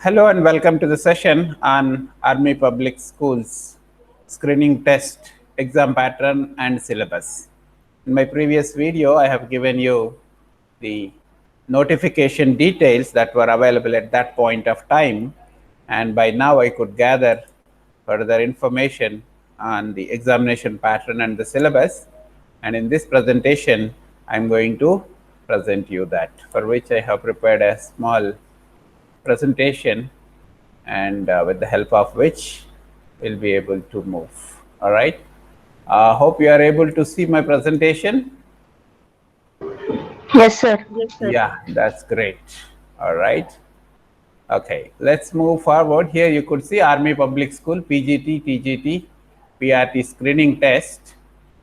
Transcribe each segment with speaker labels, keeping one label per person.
Speaker 1: Hello and welcome to the session on Army Public Schools screening test, exam pattern and syllabus. In my previous video, I have given you the notification details that were available at that point of time, and by now I could gather further information on the examination pattern and the syllabus. And in this presentation, I'm going to present you that, for which I have prepared a small presentation, and with the help of which we'll be able to move. All right. Hope you are able to see my presentation.
Speaker 2: Yes, sir.
Speaker 1: Yeah, that's great. All right. Okay, let's move forward. Here you could see Army Public School PGT, TGT, PRT screening test,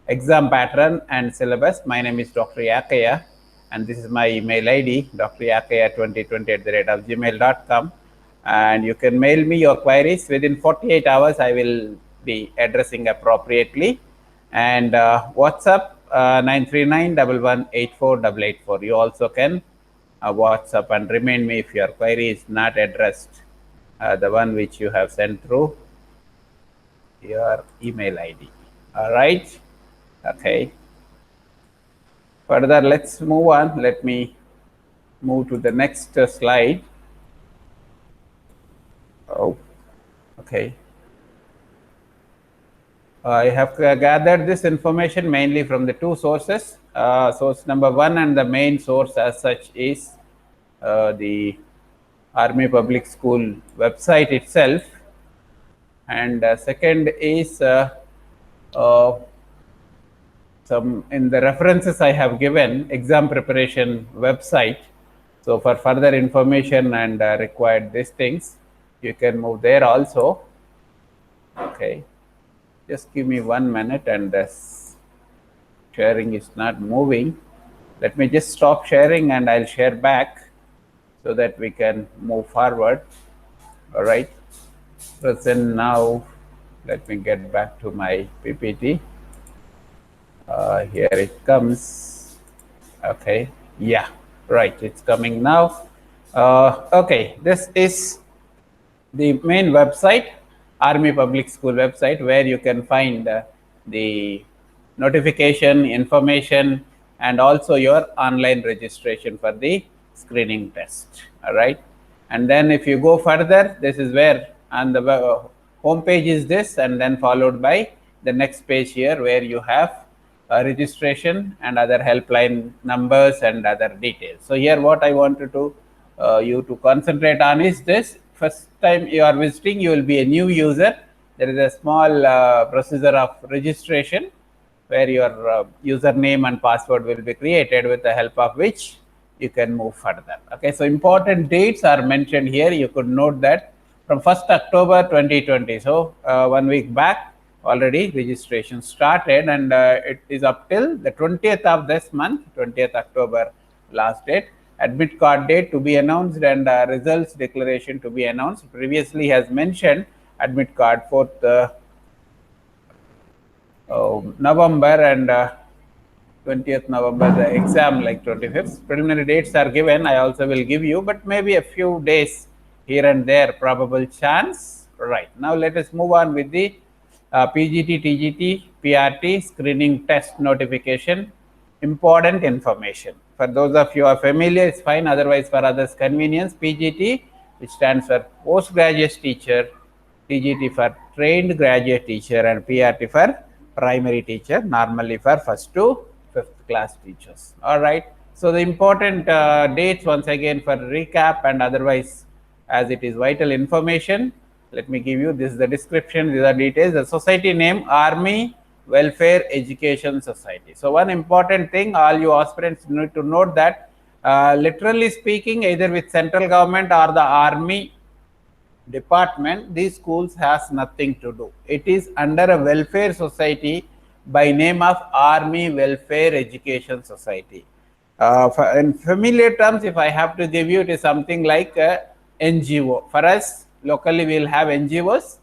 Speaker 1: exam pattern and syllabus. My name is Dr. Yakaiah, and this is my email ID, dryakaiah2020@gmail.com. And you can mail me your queries within 48 hours. I will be addressing appropriately. And WhatsApp 939-1184-884. You also can WhatsApp and remind me if your query is not addressed, the one which you have sent through your email ID. All right. Okay. Further, let's move on. Let me move to the next slide. Oh, okay. I have gathered this information mainly from the two sources. Source number one and the main source as such is the Army Public School website itself, and second is some in the references I have given exam preparation website. So for further information and required these things, you can move there also. Okay, just give me 1 minute, and this sharing is not moving. Let me just stop sharing and I'll share back so that we can move forward. All right. So then now let me get back to my PPT. Here it comes. Okay. Yeah, right. It's coming now. Okay. This is the main website, Army Public School website, where you can find the notification, information, and also your online registration for the screening test. All right. And then if you go further, this is where on the home page is this, and then followed by the next page here where you have registration and other helpline numbers and other details. So here what I wanted to you to concentrate on is this. First time you are visiting, you will be a new user. There is a small procedure of registration where your username and password will be created, with the help of which you can move further. Okay, so important dates are mentioned here. You could note that from 1st October 2020. So 1 week back already registration started, and it is up till the 20th of this month, 20th October last date. Admit card date to be announced, and results declaration to be announced. Previously has mentioned admit card 4th November, and 20th November the exam like 25th. Preliminary dates are given. I also will give you, but maybe a few days here and there, probable chance. Right. Now let us move on with the PGT, TGT, PRT screening test notification. Important information. For those of you who are familiar, it's fine. Otherwise, for others' convenience, PGT, which stands for postgraduate teacher, TGT for trained graduate teacher, and PRT for primary teacher, normally for 1st to 5th class teachers. All right. So the important dates once again for recap and otherwise, as it is vital information, let me give you this is the description, these are details. The society name, Army Welfare Education Society. So one important thing, all you aspirants need to note that literally speaking, either with central government or the army department, these schools has nothing to do. It is under a welfare society by name of Army Welfare Education Society. In familiar terms, if I have to give you, it is something like a NGO. For us, locally we will have NGOs.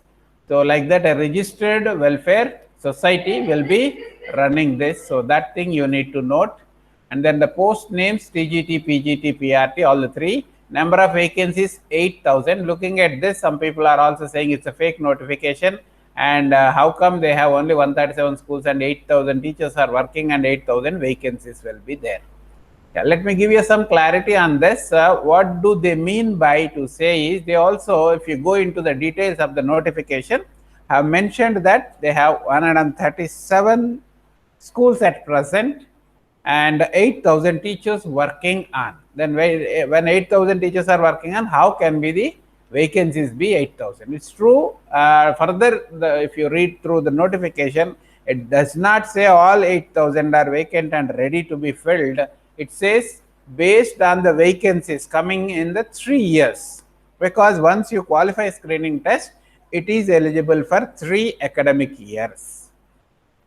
Speaker 1: So like that, a registered welfare society will be running this. So that thing you need to note. And then the post names, TGT, PGT, PRT, all the three. Number of vacancies 8,000. Looking at this, some people are also saying it's a fake notification, and how come they have only 137 schools and 8,000 teachers are working and 8,000 vacancies will be there. Yeah, let me give you some clarity on this. What do they mean by to say is, they also, if you go into the details of the notification, have mentioned that they have 137 schools at present and 8,000 teachers working on. Then when 8,000 teachers are working on, how can be the vacancies be 8,000? It's true. Further, if you read through the notification, it does not say all 8,000 are vacant and ready to be filled. It says based on the vacancies coming in the 3 years, because once you qualify screening test, it is eligible for 3 academic years.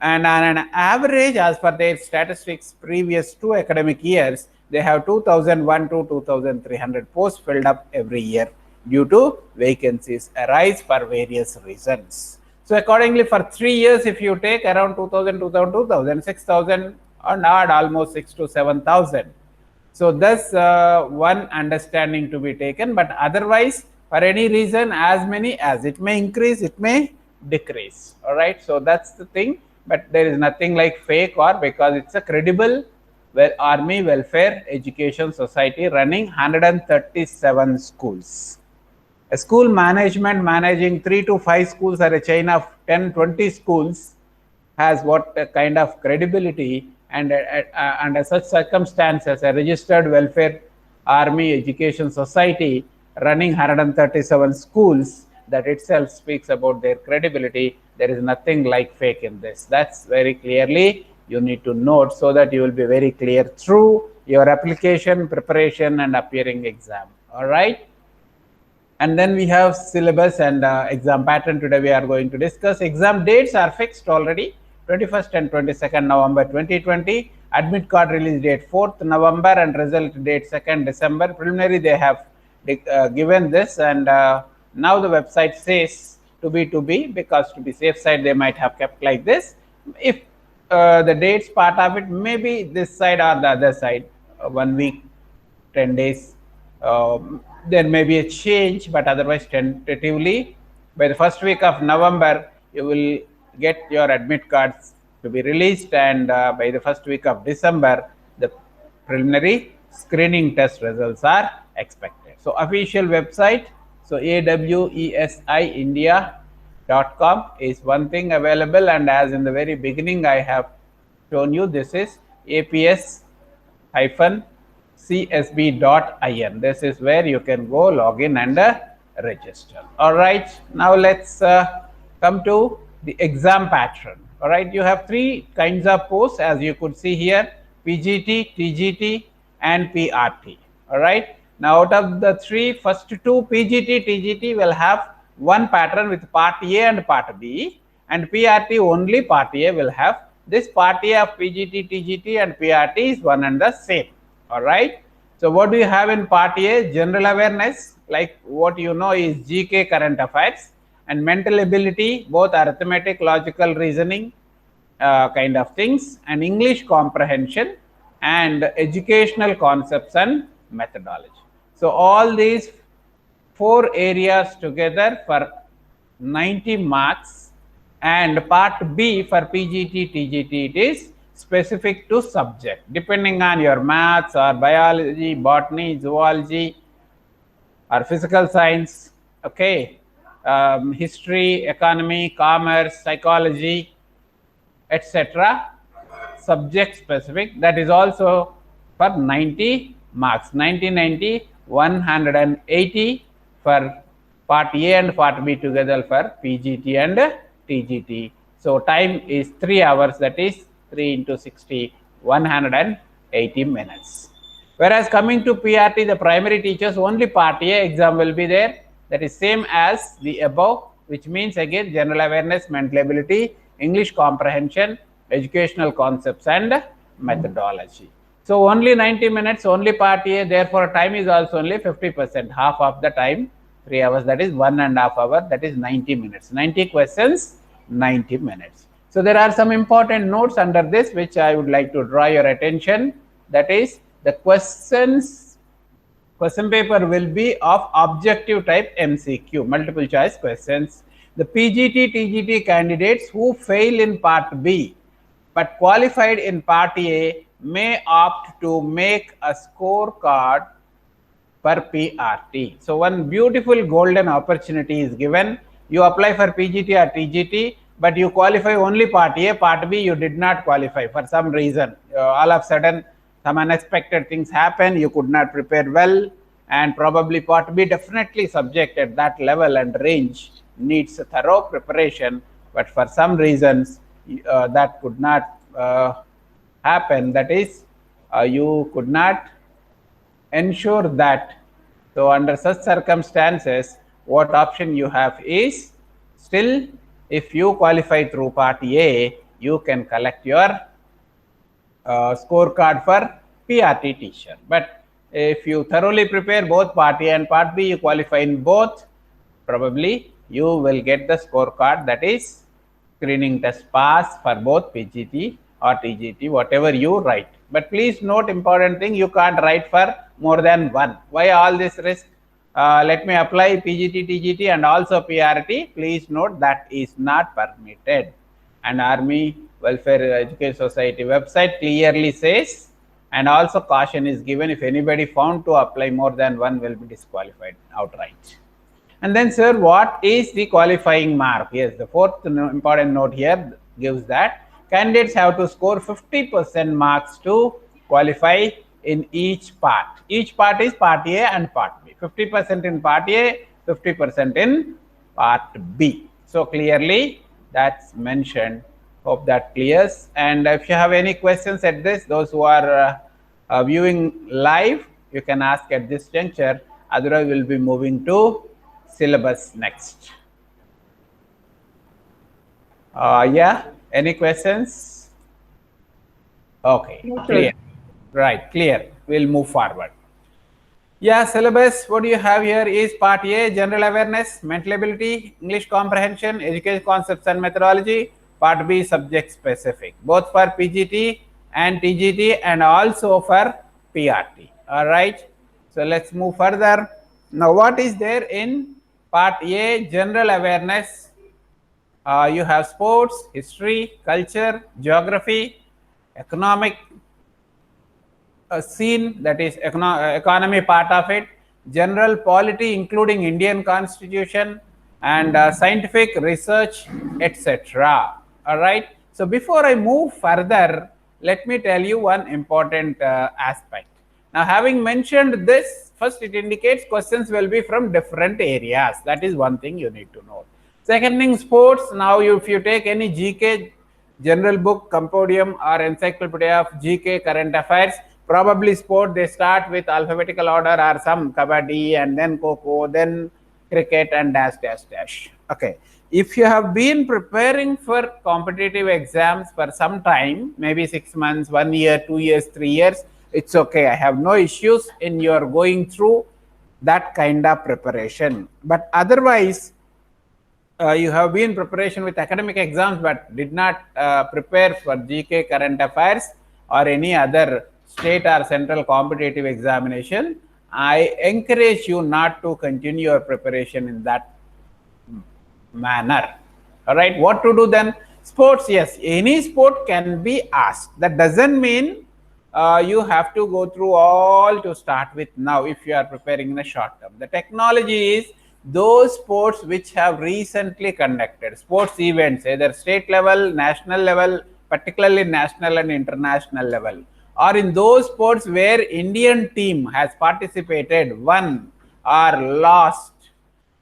Speaker 1: And on an average, as per their statistics, previous 2 academic years, they have 2,001 to 2,300 posts filled up every year due to vacancies arise for various reasons. So accordingly, for 3 years, if you take around 2,000, 2,000, 2,000, 6,000, or not almost 6 to 7,000. So thus one understanding to be taken, but otherwise, for any reason, as many as it may increase, it may decrease. All right. So that's the thing. But there is nothing like fake, or because it's a credible Army Welfare Education Society running 137 schools. A school management managing 3 to 5 schools or a chain of 10, 20 schools has what kind of credibility, and under such circumstances, a registered Welfare Army Education Society running 137 schools, that itself speaks about their credibility. There is nothing like fake in this. That's very clearly you need to note, so that you will be very clear through your application, preparation, and appearing exam. All right. And then we have syllabus and exam pattern. Today we are going to discuss. Exam dates are fixed already, 21st and 22nd November 2020. Admit card release date 4th November and result date 2nd December. Preliminary they have given this, and now the website says to be, because to be safe side they might have kept like this. If the dates part of it may be this side or the other side, 1 week, 10 days, there may be a change, but otherwise tentatively by the first week of November you will get your admit cards to be released, and by the first week of December the preliminary screening test results are expected. So official website, so awesiindia.com is one thing available, and as in the very beginning I have shown you, this is aps-csb.in. This is where you can go log in and register. All right, now let's come to the exam pattern. All right, you have 3 kinds of posts, as you could see here: PGT, TGT, and PRT. All right, now out of the 3, first 2, PGT, TGT will have one pattern with part A and part B, and PRT only part A will have. This part A of PGT, TGT, and PRT is one and the same. All right. So what do you have in part A? General awareness, like what you know is GK, current affairs, and mental ability, both arithmetic, logical reasoning kind of things, and English comprehension, and educational concepts and methodology. So all these 4 areas together for 90 marks, and part B for PGT, TGT, it is specific to subject, depending on your maths or biology, botany, zoology, or physical science, okay, history, economy, commerce, psychology, etc. Subject specific, that is also for 90 marks, 90, 180 for part A and part B together for PGT and TGT. So time is 3 hours, that is 3 into 60, 180 minutes. Whereas coming to PRT, the primary teachers, only part A exam will be there. That is same as the above, which means again general awareness, mental ability, English comprehension, educational concepts, and methodology. So only 90 minutes, only part A, therefore time is also only 50%, half of the time, 3 hours, that is 1.5 hours, that is 90 minutes. 90 questions, 90 minutes. So there are some important notes under this which I would like to draw your attention. That is, the questions question paper will be of objective type MCQ, multiple choice questions. The PGT, TGT candidates who fail in part B but qualified in part A may opt to make a scorecard for PRT. So one beautiful golden opportunity is given. You apply for PGT or TGT, but you qualify only part A, part B you did not qualify for some reason. All of a sudden some unexpected things happen, you could not prepare well, and probably part B definitely subject at that level and range needs a thorough preparation, but for some reasons that could not happen. That is, you could not ensure that. So under such circumstances, what option you have is, still if you qualify through part A, you can collect your scorecard for PRT teacher. But if you thoroughly prepare both part A and part B, you qualify in both, probably you will get the scorecard, that is screening test pass for both PGT or TGT, whatever you write. But please note important thing, you can't write for more than one. Why all this risk? Let me apply PGT, TGT and also PRT. Please note that is not permitted. And Army Welfare Education Society website clearly says, and also caution is given, if anybody found to apply more than one will be disqualified outright. And then, sir, what is the qualifying mark? Yes, the fourth important note here gives that candidates have to score 50% marks to qualify in each part. Each part is part A and part B. 50% in part A, 50% in part B. So clearly that's mentioned. Hope that clears. And if you have any questions at this, those who are viewing live, you can ask at this juncture. Otherwise, we'll be moving to syllabus next. Yeah, any questions? Okay, clear. Right, clear. We'll move forward. Yeah, syllabus, what do you have here is part A, general awareness, mental ability, English comprehension, education concepts and methodology. Part B, subject specific, both for PGT and TGT and also for PRT. All right. So let's move further. Now, what is there in part A, general awareness? You have sports, history, culture, geography, economic scene, that is economy part of it, general polity including Indian constitution, and scientific research, etc. All right. So before I move further, let me tell you one important aspect. Now, having mentioned this, first it indicates questions will be from different areas. That is one thing you need to know. Second thing, sports. Now, if you take any GK general book, compendium or encyclopedia of GK current affairs, probably sport, they start with alphabetical order or some kabaddi and then kho-kho, then cricket and dash dash dash. Okay. If you have been preparing for competitive exams for some time, maybe 6 months, 1 year, 2 years, 3 years, it's okay. I have no issues in your going through that kind of preparation. But otherwise, you have been preparation with academic exams but did not prepare for GK current affairs or any other state or central competitive examination, I encourage you not to continue your preparation in that manner. All right, what to do then? Sports, yes, any sport can be asked. That doesn't mean you have to go through all to start with now if you are preparing in a short term. The technology is those sports which have recently conducted sports events, either state level, national level, particularly national and international level, or in those sports where Indian team has participated, won or lost,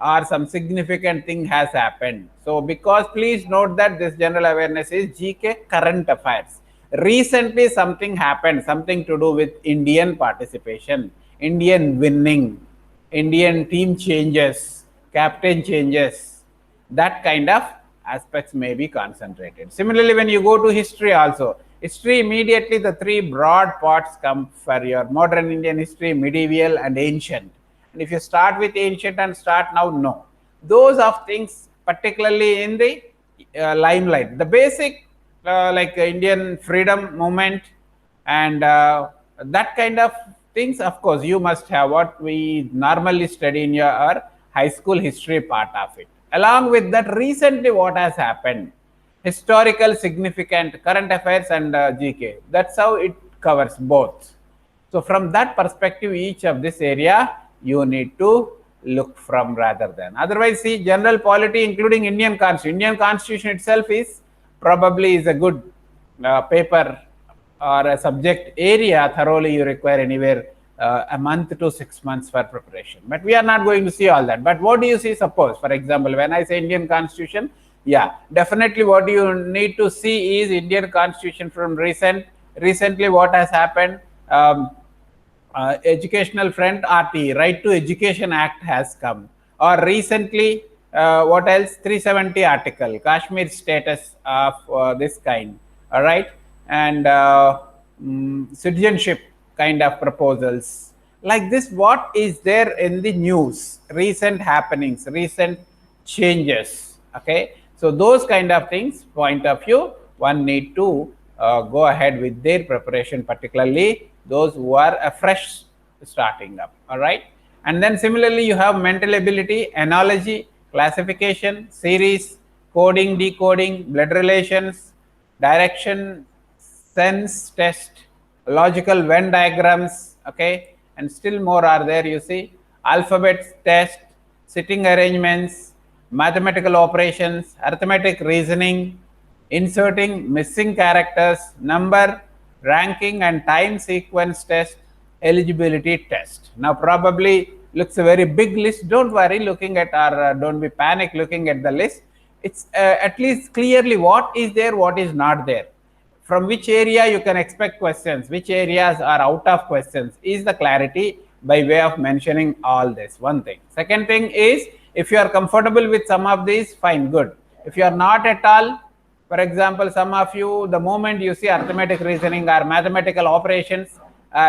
Speaker 1: or some significant thing has happened. So because please note that this general awareness is GK current affairs. Recently something happened, something to do with Indian participation, Indian winning, Indian team changes, captain changes, that kind of aspects may be concentrated. Similarly, when you go to history also, history immediately the three broad parts come for your modern Indian history, medieval and ancient. And if you start with ancient and start now, no. Those of things particularly in the limelight. The basic like Indian freedom movement and that kind of things, of course, you must have what we normally study in your high school history part of it. Along with that, recently what has happened, historical, significant, current affairs, and GK. That's how it covers both. So from that perspective, each of this area you need to look from rather than. Otherwise, see, general polity, including Indian Constitution. Indian Constitution itself is probably is a good paper or a subject area. Thoroughly, you require anywhere a month to 6 months for preparation. But we are not going to see all that. But what do you see? Suppose, for example, when I say Indian Constitution, yeah, definitely what you need to see is Indian Constitution from recently what has happened. Educational front, RT, Right to Education Act has come, or recently what else, 370 article, Kashmir status of this kind, all right, and citizenship kind of proposals like this. What is there in the news, recent happenings, recent changes, okay? So those kind of things point of view, one need to go ahead with their preparation, particularly those who are fresh starting up, all right? And then similarly, you have mental ability, analogy, classification, series, coding, decoding, blood relations, direction, sense test, logical Venn diagrams, okay? And still more are there, you see, alphabets test, sitting arrangements, mathematical operations, arithmetic reasoning, inserting missing characters, number, ranking, and time sequence test, eligibility test. Now probably looks a very big list. Don't worry looking at, or don't be panic looking at the list. It's at least clearly what is there, what is not there, from which area you can expect questions, which areas are out of questions, is the clarity by way of mentioning all this. One thing. Second thing is, if you are comfortable with some of these, fine, good. If you are not at all, for example, some of you, the moment you see arithmetic reasoning or mathematical operations,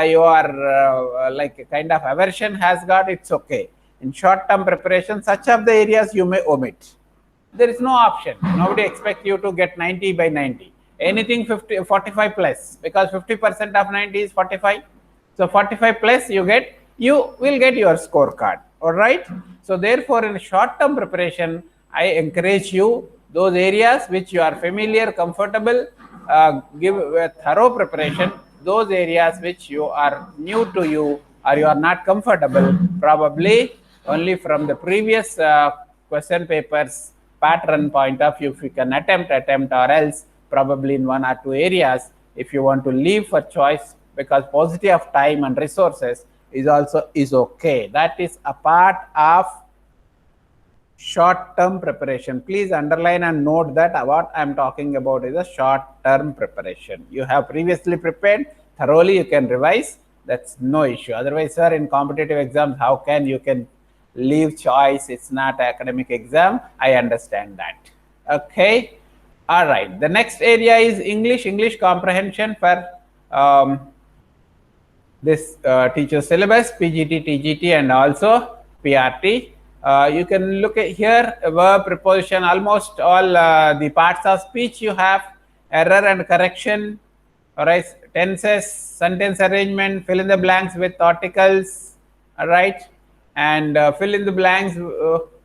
Speaker 1: you are like a kind of aversion has got, it's okay. In short-term preparation, such of the areas you may omit. There is no option. Nobody expects you to get 90 by 90. Anything 45 plus, because 50% of 90 is 45. So 45 plus you will get your scorecard. All right. So therefore, in short-term preparation, I encourage you, those areas which you are familiar, comfortable, give a thorough preparation. Those areas which you are new to you or you are not comfortable, probably only from the previous question papers pattern point of view, if you can attempt, or else probably in one or two areas, if you want to leave for choice, because paucity of time and resources is okay. That is a part of short-term preparation. Please underline and note that what I am talking about is a short-term preparation. You have previously prepared thoroughly, you can revise, that's no issue. Otherwise, sir, in competitive exams, how can you can leave choice? It's not academic exam. I understand that. Okay. All right. The next area is English comprehension for this teacher syllabus, PGT, TGT, and also PRT. You can look at here, verb, preposition, almost all the parts of speech you have, error and correction, all right, tenses, sentence arrangement, fill in the blanks with articles, all right, and fill in the blanks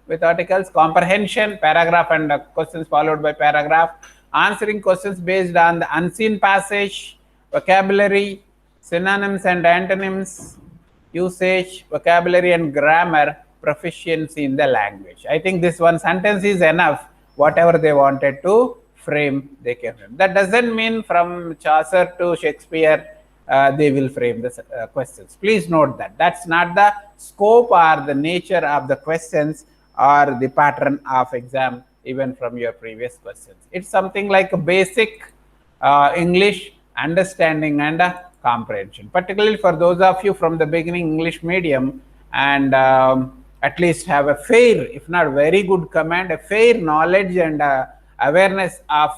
Speaker 1: with articles, comprehension, paragraph and questions followed by paragraph, answering questions based on the unseen passage, vocabulary, synonyms and antonyms, usage, vocabulary and grammar, proficiency in the language. I think this one sentence is enough. Whatever they wanted to frame, they can frame. That doesn't mean from Chaucer to Shakespeare they will frame the questions. Please note that. That's not the scope or the nature of the questions or the pattern of exam, even from your previous questions. It's something like a basic English understanding and comprehension, particularly for those of you from the beginning English medium and at least have a fair, if not very good command, a fair knowledge and awareness of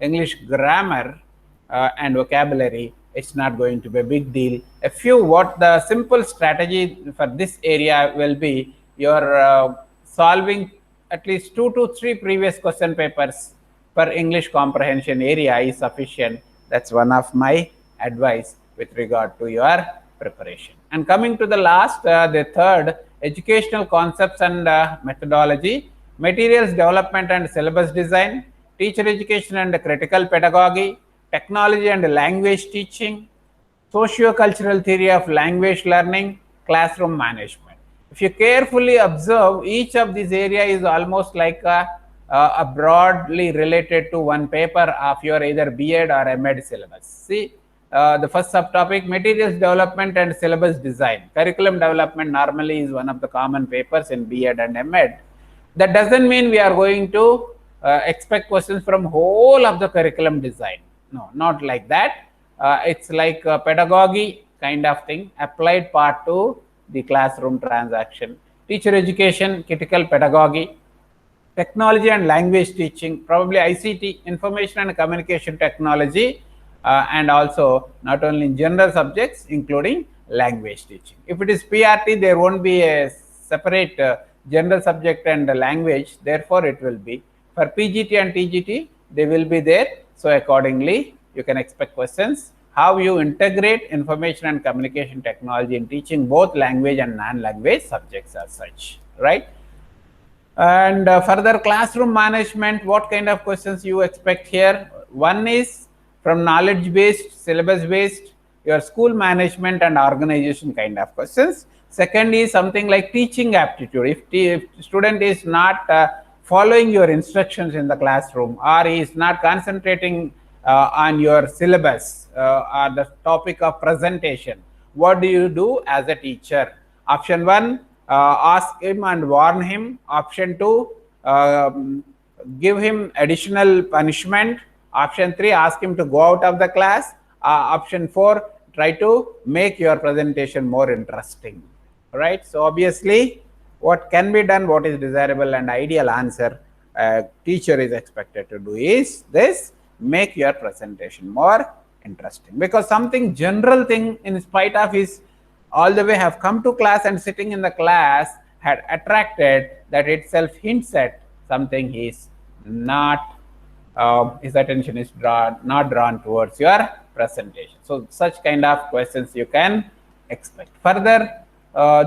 Speaker 1: English grammar and vocabulary. It's not going to be a big deal. A few, what the simple strategy for this area will be, you're solving at least 2 to 3 previous question papers per English comprehension area is sufficient. That's one of my advice with regard to your preparation. And coming to the last, the third, educational concepts and methodology, materials development and syllabus design, teacher education and critical pedagogy, technology and language teaching, socio-cultural theory of language learning, classroom management. If you carefully observe, each of these areas is almost like a broadly related to one paper of your either B.Ed or M.Ed syllabus. See, the first subtopic, materials development and syllabus design. Curriculum development normally is one of the common papers in B.Ed and M.Ed. That doesn't mean we are going to expect questions from whole of the curriculum design. No, not like that. It's like a pedagogy kind of thing, applied part to the classroom transaction. Teacher education, critical pedagogy, technology and language teaching, probably ICT, information and communication technology, and also not only in general subjects, including language teaching. If it is PRT, there won't be a separate general subject and language, therefore it will be. For PGT and TGT, they will be there, so accordingly, you can expect questions. How you integrate information and communication technology in teaching both language and non-language subjects as such, right? And further, classroom management, what kind of questions you expect here? One is from knowledge based, syllabus based, your school management and organization kind of questions. Second is something like teaching aptitude. If the student is not following your instructions in the classroom, or he is not concentrating on your syllabus or the topic of presentation, what do you do as a teacher? Option 1, ask him and warn him. Option 2, give him additional punishment. Option 3, ask him to go out of the class. Option 4, try to make your presentation more interesting. Right? So obviously, what can be done, what is desirable and ideal answer teacher is expected to do is this: make your presentation more interesting. Because something general thing, in spite of his all the way have come to class and sitting in the class, had attracted, that itself hints at something he is not, his attention is not drawn towards your presentation. So such kind of questions you can expect. Further,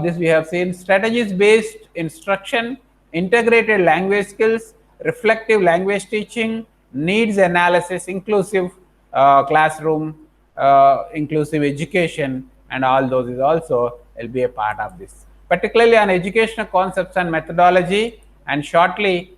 Speaker 1: this we have seen strategies based instruction, integrated language skills, reflective language teaching, needs analysis, inclusive classroom, inclusive education, and all those is also will be a part of this, particularly on educational concepts and methodology. And shortly,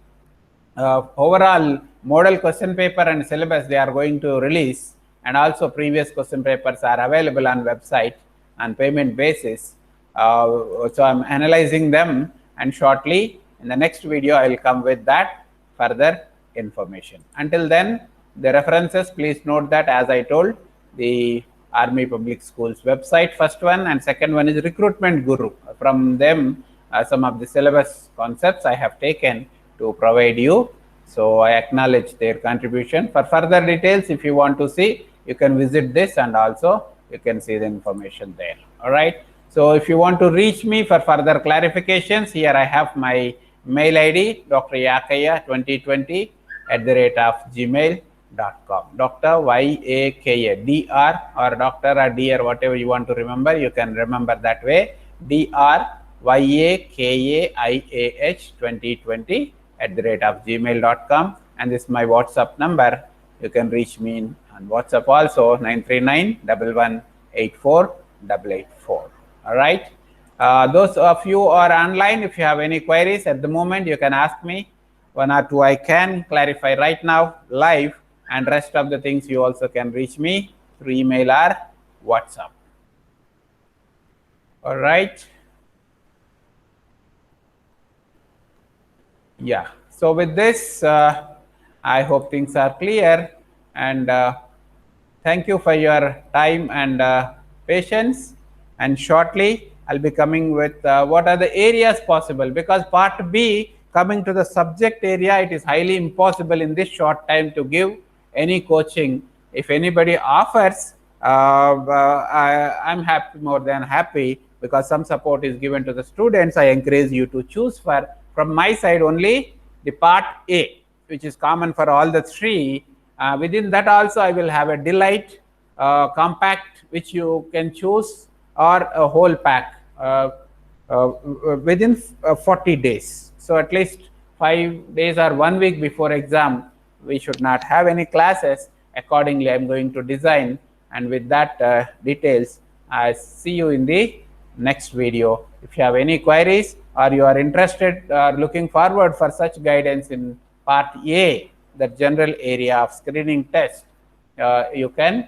Speaker 1: overall model question paper and syllabus they are going to release, and also previous question papers are available on website on payment basis. So I'm analyzing them, and shortly in the next video I will come with that further information. Until then, the references, please note that, as I told, the Army Public Schools website, first one, and second one is Recruitment Guru. From them, some of the syllabus concepts I have taken to provide you. So I acknowledge their contribution. For further details, if you want to see, you can visit this, and also you can see the information there. All right. So if you want to reach me for further clarifications, here I have my mail ID, Dr Yakaiah 2020 @gmail.com. Dr Yakaiah, Dr or Doctor or Dr, whatever you want to remember, you can remember that way. Dr Yakaiah 2020 @gmail.com. And this is my WhatsApp number. You can reach me on WhatsApp also, 939-1184-884. All right. Those of you who are online, if you have any queries at the moment, you can ask me. One or two I can clarify right now live, and rest of the things you also can reach me through email or WhatsApp. All right. Yeah. So with this, I hope things are clear, and thank you for your time and patience. And shortly, I'll be coming with what are the areas possible, because part B, coming to the subject area, it is highly impossible in this short time to give any coaching. If anybody offers, I'm happy, more than happy, because some support is given to the students. I encourage you to choose from my side only the part A, which is common for all the three. Within that also, I will have a delight compact, which you can choose or a whole pack within 40 days. So at least 5 days or 1 week before exam, we should not have any classes. Accordingly, I'm going to design, and with that details, I see you in the next video. If you have any queries or you are interested or looking forward for such guidance in part A, the general area of screening test, you can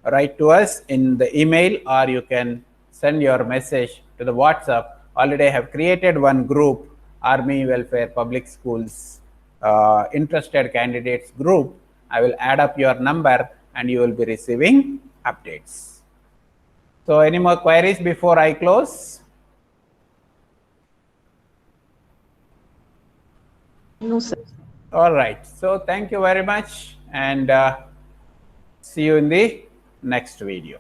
Speaker 1: write to us in the email, or you can send your message to the WhatsApp. Already I have created one group, Army Welfare Public Schools interested candidates group. I will add up your number and you will be receiving updates. So any more queries before I close?
Speaker 2: No, sir.
Speaker 1: All right. So thank you very much, and see you in the next video.